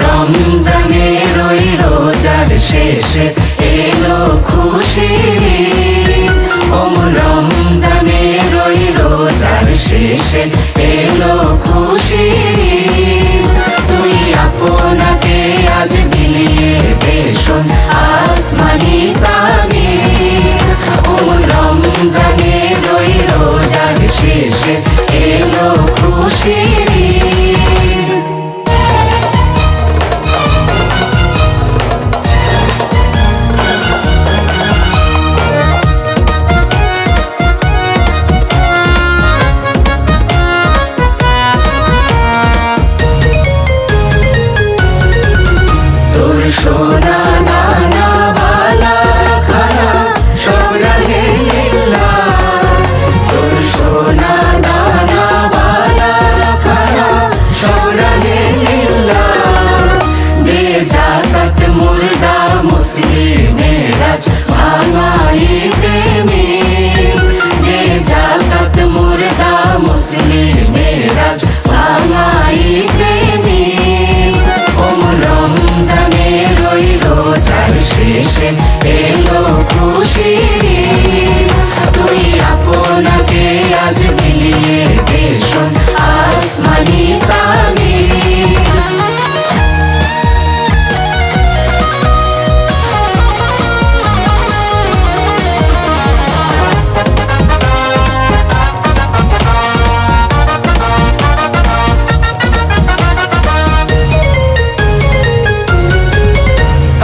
রমজানের ওই রোজার শেষে এলো খুশির ঈদ। রমজানের ওই রোজার শেষে এলো খুশির ঈদ। তুই আপনাকে আজ বিলিয়ে দে শোন আসমানি তাগিদ। রমজানের ওই রোজার শেষে এলো খুশির ঈদ। তোর সোনা দানা বালা খানা সব রাহে লিল্লাহ। তোর সোনা দানা বালা খানা সব রাহে লিল্লাহ। দে যাকাত মুর্দা মুসলিমের আজ ভাঙা ঈদে মিল। দে যাকাত মুর্দা মুসলিমের আজ ভাঙা ঈদে মিল। রমজানের ওই রোজার শেষে এলো খুশির ঈদ। তুই আপনাকে আজ বিলিয়ে দে শোন আসমানি তাগিদ।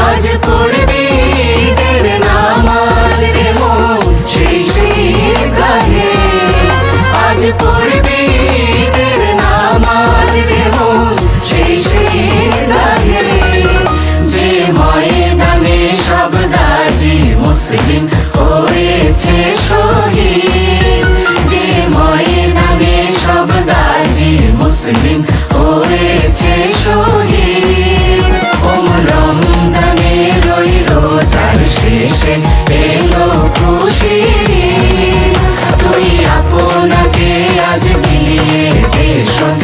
আজ পড়বি ঈদের নামাজ রে মন সেই ঈদগাহে। আজ পড়বি ঈদের নামাজ রে মন সেই ঈদগাহে। যে ময়দানে সব গাজী মুসলিম হয়েছে শহীদ। যে ময়দানে সব গাজী মুসলিম হয়েছে শহীদ। রমজানের ওই রোজার শেষে এলো খুশির ঈদ। তুই আপনাকে আজ বিলিয়ে দে শোন